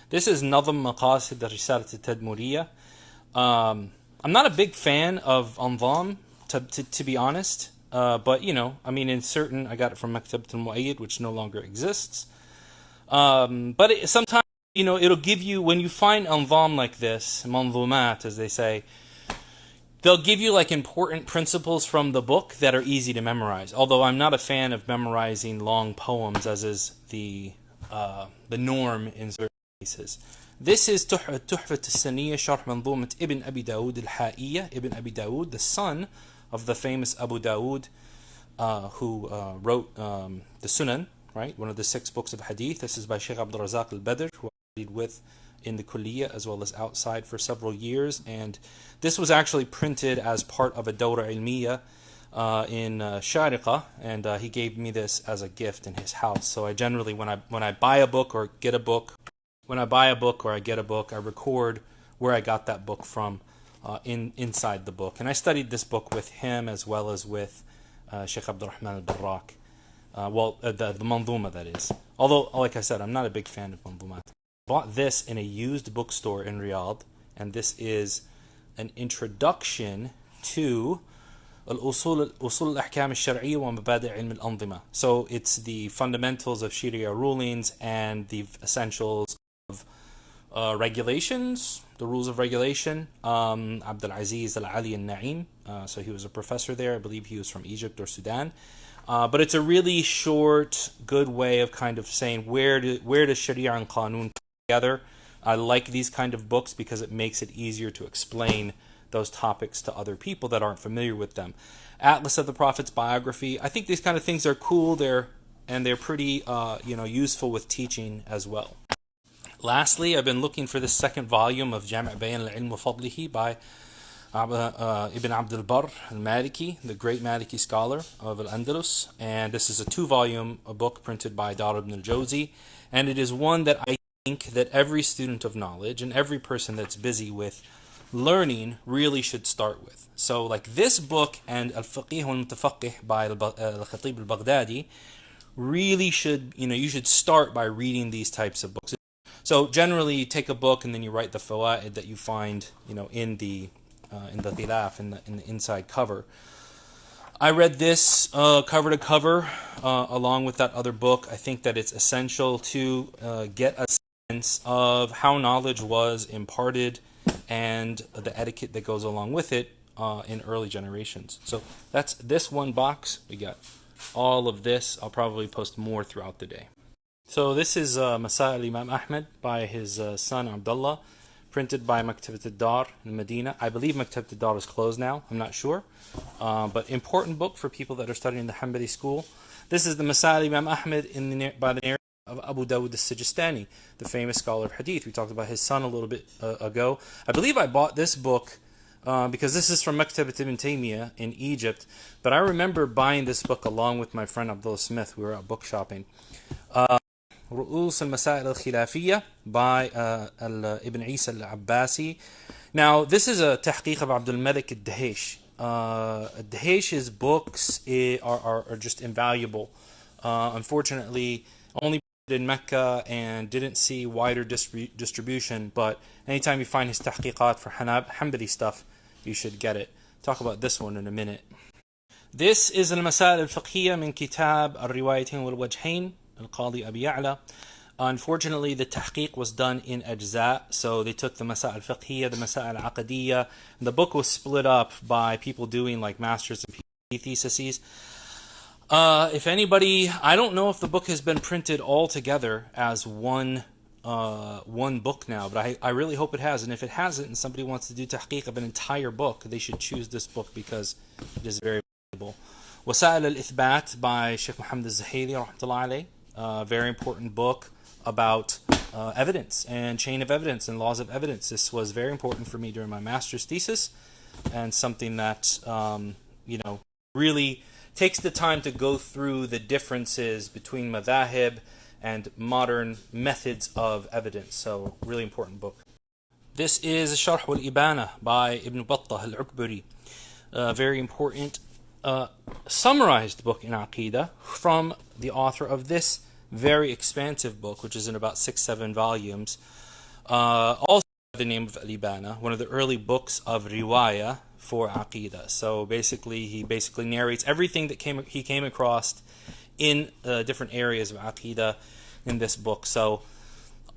This is Nazm Maqasid al-Risalat al-Tadmuriyya. I'm not a big fan of Anzam, to be honest. But, you know, I mean, I got it from Maktabat al-Mu'ayyid, which no longer exists. But sometimes, you know, it'll give you, when you find Anzam like this, Manzumat, as they say, they'll give you like important principles from the book that are easy to memorize. Although I'm not a fan of memorizing long poems, as is the norm in certain cases. This is Tuhfat al-Saniyya, Sharh Manzumat Ibn Abi Dawood al-Ha'iyya. Ibn Abi Dawood, the son of the famous Abu Dawood, who wrote the Sunan, right? One of the 6 books of Hadith. This is by Shaykh Abdul Razak al-Badr, who I studied with in the Kulliyah as well as outside for several years. And this was actually printed as part of a Dawra Ilmiya in Shariqa, and he gave me this as a gift in his house. So I generally, when I buy a book or get a book, I record where I got that book from inside the book. And I studied this book with him as well as with Shaykh Abdul Rahman al-Barrak. The Manzuma, that is. Although, like I said, I'm not a big fan of Manzumat. Bought this in a used bookstore in Riyadh, and this is an introduction to Usul al-Ahkam al-Shar'iyya wa Mabadi' Ilm al-Anzima. So it's the fundamentals of Sharia rulings and the essentials of regulations, the rules of regulation. Abdul Aziz al-Ali al-Na'im, so he was a professor there. I believe he was from Egypt or Sudan. But it's a really short, good way of kind of saying where does Sharia and Qanun together. I like these kind of books because it makes it easier to explain those topics to other people that aren't familiar with them. Atlas of the Prophet's biography. I think these kind of things are cool. They're pretty useful with teaching as well. Lastly, I've been looking for the 2nd volume of Jami' Bayan al-Ilm wa Fadlihi by Ibn Abdul Barr al-Maliki, the great Maliki scholar of Al-Andalus. And this is a 2-volume book printed by Dar ibn al-Jawzi. And it is one that I think that every student of knowledge and every person that's busy with learning really should start with. So like this book and Al-Faqih wal-Mutafaqih by Al-Khatib al-Baghdadi really should, you should start by reading these types of books. So generally you take a book and then you write the fawaid that you find, in the ghilaf, in the inside cover. I read this cover to cover along with that other book. I think that it's essential to get a sense of how knowledge was imparted and the etiquette that goes along with it in early generations. So that's this one box. We got all of this. I'll probably post more throughout the day. So this is Masail Imam Ahmed by his son Abdullah, printed by Maktabat al-Dar in Medina. I believe Maktabat al-Dar is closed now. I'm not sure. But important book for people that are studying the Hanbali school. This is the Masail Imam Ahmed by the narrative of Abu Dawud al-Sijistani, the famous scholar of Hadith. We talked about his son a little bit ago. I believe I bought this book because this is from Maktabat ibn Taymiyyah in Egypt. But I remember buying this book along with my friend Abdullah Smith. We were out book shopping. Ru'us al-Masail al-Khilafiyya by Ibn Isa al-Abbasi. Now, this is a tahqiq of Abdul Malik al-Dahesh. Dahesh's books are just invaluable. Unfortunately, only in Mecca and didn't see wider distribution, but anytime you find his tahqiqat for Hanbali stuff, you should get it. Talk about this one in a minute. This is al-Masail al-Fiqhiyya min Kitab al-Riwayatain wal-Wajhain, Al-Qadi Abi Ya'la. Unfortunately, the tahqiq was done in ajza, so they took the Masail al-Fiqhiyya, the Masail al-Aqadiyya, and the book was split up by people doing like master's and PhD theses. If anybody, I don't know if the book has been printed all together as one book now, but I really hope it has. And if it hasn't, and somebody wants to do tahqiq of an entire book, they should choose this book because it is very valuable. Wasail al-Ithbat by Sheikh Muhammad al-Zahili, rahmatullahi alayh. Very important book about evidence and chain of evidence and laws of evidence. This was very important for me during my master's thesis, and something that really takes the time to go through the differences between madhahib and modern methods of evidence. So, really important book. This is Sharh wal-Ibana by Ibn Battah al-Ukbari. Very important summarized book in Aqidah from the author of this very expansive book, which is in about 6-7 volumes. Also, the name of Al-Ibana, one of the early books of riwayah for Aqidah. So basically, he basically narrates everything that he came across in different areas of Aqidah in this book. So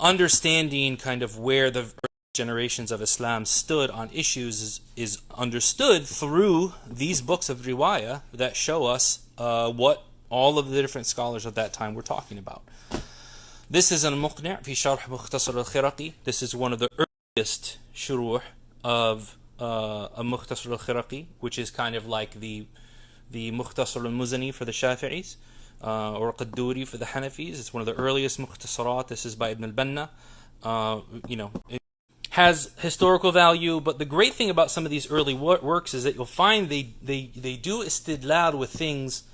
understanding kind of where the generations of Islam stood on issues is understood through these books of riwayah that show us what all of the different scholars of that time were talking about. This is Al-Muqni' fi Sharh Mukhtasar Al-Khiraqi. This is one of the earliest shuruh of Mukhtasar Al-Khiraqi, which is kind of like the Mukhtasar Al-Muzani for the Shafi'is, or Qadduri for the Hanafis. It's one of the earliest Mukhtasarat. This is by Ibn al-Banna. It has historical value, but the great thing about some of these early works is that you'll find they do istidlal with things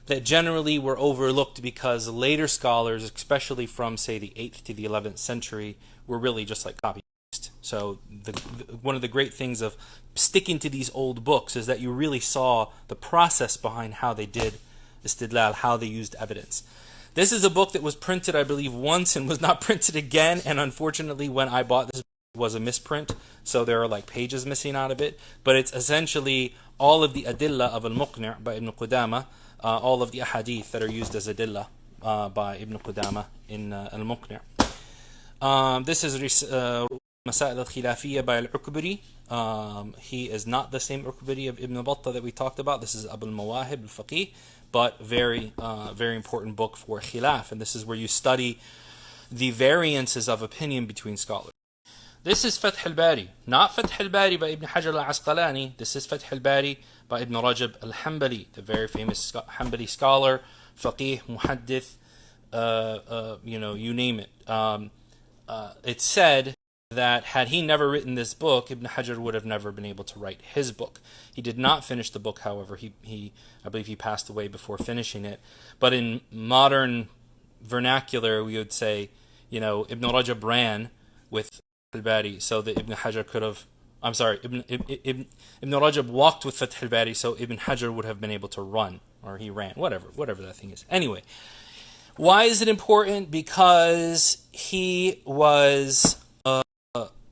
that generally were overlooked because later scholars, especially from, say, the 8th to the 11th century, were really just like copy paste. So one of the great things of sticking to these old books is that you really saw the process behind how they did istidlal, how they used evidence. This is a book that was printed, I believe, once and was not printed again, and unfortunately when I bought this, it was a misprint, so there are like pages missing out of it, but it's essentially all of the adillah of Al-Muqni' by Ibn Qudama, all of the ahadith that are used as adillah by Ibn Qudama in Al-Muqni'. This is Masail al-Khilafiyya by Al-Ukbari. He is not the same Ukbari of Ibn Battah that we talked about. This is Abu al-Mawahib al-Faqih, but very important book for khilaf, and this is where you study the variances of opinion between scholars. This is Fath al-Bari, not Fath al-Bari by Ibn Hajar al-Asqalani. This is Fath al-Bari by Ibn Rajab al-Hanbali, the very famous Hanbali scholar, faqih, muhaddith, you name it. It's said that had he never written this book, Ibn Hajar would have never been able to write his book. He did not finish the book, however. I believe he passed away before finishing it. But in modern vernacular, we would say, Ibn Rajab ran with al-Bari so that Ibn Hajar could have, Ibn Rajab walked with Fath al-Bari so Ibn Hajar would have been able to run, or he ran, whatever that thing is. Anyway, why is it important? Because he was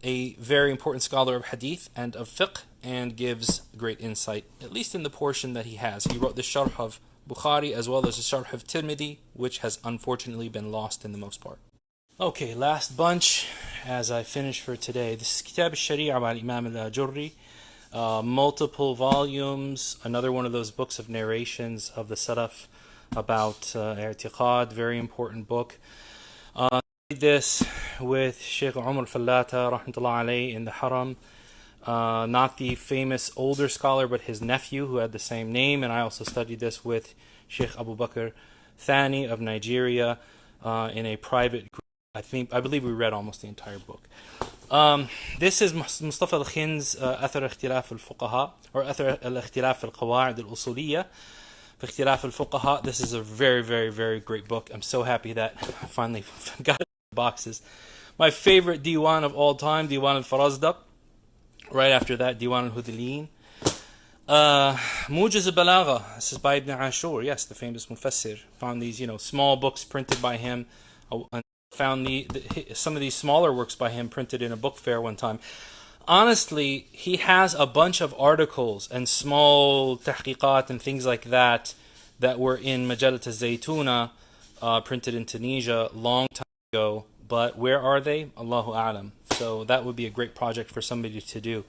a very important scholar of hadith and of fiqh, and gives great insight, at least in the portion that he has. He wrote the Sharh of Bukhari as well as the Sharh of Tirmidhi, which has unfortunately been lost in the most part. Okay, last bunch as I finish for today. This is Kitab al-Sharia by Imam al-Ajurri. Multiple volumes, another one of those books of narrations of the Salaf about i'tiqad, very important book. I did this with Shaykh Umar Fallata, rahmatullah alayhi, in the Haram. Not the famous older scholar, but his nephew who had the same name. And I also studied this with Shaykh Abu Bakr Thani of Nigeria in a private group. I believe we read almost the entire book. This is Mustafa al-Khin's Athar Ikhtilaf al-Fuqaha, or Athar al-Ikhtilaf al-Qawa'id al-Usuliyya fi Ikhtilaf al-Fuqaha. This is a very, very, very great book. I'm so happy that I finally got it in the boxes. My favorite diwan of all time, Diwan al-Farazdaq. Right after that, Diwan al-Hudhaliyin. Mujiz al-Balagha. This is by Ibn Ashur, yes, the famous Mufassir. Found these, small books printed by him. Found some of these smaller works by him printed in a book fair one time. Honestly, he has a bunch of articles and small tahqiqat and things like that were in Majalat al-Zaytuna, printed in Tunisia long time ago. But where are they? Allahu a'lam. So that would be a great project for somebody to do.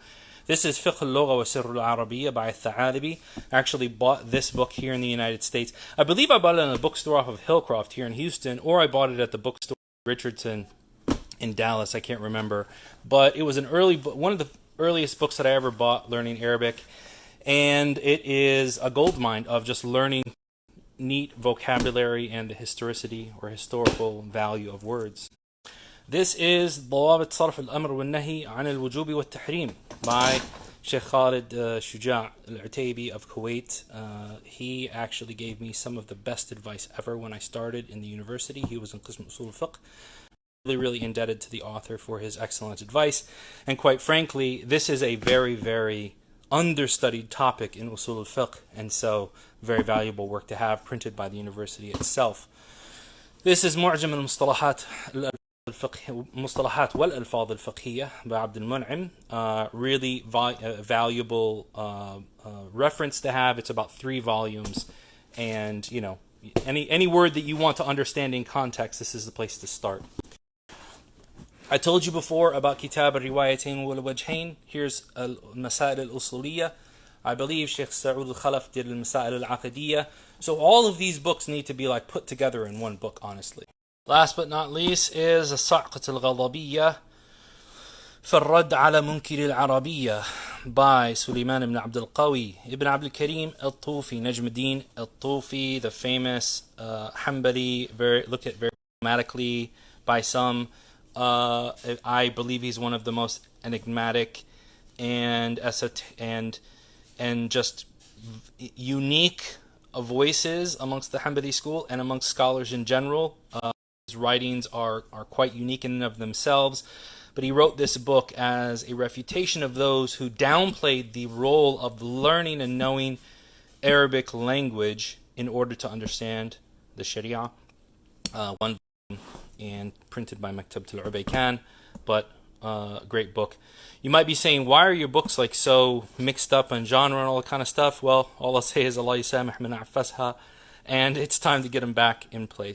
This is Fiqh al-Lugha wa Sirr al-Arabiyya by Tha'alibi. I actually bought this book here in the United States. I believe I bought it in a bookstore off of Hillcroft here in Houston, or I bought it at the bookstore Richardson in Dallas, I can't remember, but it was one of the earliest books that I ever bought learning Arabic, and it is a goldmine of just learning neat vocabulary and the historicity or historical value of words. This is ضوابط صرف الأمر والنهي عن الوجوب والتحريم by Sheikh Khalid Shuja' al-Utaybi of Kuwait. He actually gave me some of the best advice ever when I started in the university. He was in Qism Usul al-Fiqh. Really indebted to the author for his excellent advice. And quite frankly, this is a very, very understudied topic in Usul al-Fiqh, and so very valuable work to have, printed by the university itself. This is Mu'jam al-Mustalahat الفقه مصطلحات والألفاظ الفقهية by عبد المنعم. Really valuable reference to have. It's about 3 volumes, and you know, any word that you want to understand in context, this is the place to start. I told you before about Kitab al-Riwayatain wal-Wajhain. Here's al-Masail al-Usuliyya. I believe Shaykh Sa'ud al-Khalaf did al-Masail al-Aqidiyya. So all of these books need to be like put together in one book, honestly. Last but not least is الصعقة الغضبية في الرد على منكر العربية by Sulaiman ibn Abdul Qawi ibn Abdul Karim al-Tufi, Najm al-Din al-Tufi, the famous Hanbali, looked at very dramatically by some. I believe he's one of the most enigmatic and just unique voices amongst the Hanbali school and amongst scholars in general. His writings are quite unique in and of themselves, but he wrote this book as a refutation of those who downplayed the role of learning and knowing Arabic language in order to understand the Sharia. One and printed by Maktabat al-Ubaykan, but great book. You might be saying, why are your books like so mixed up in genre and all that kind of stuff? Well, all I'll say is Allah yusamih min a'fasha, and it's time to get them back in place.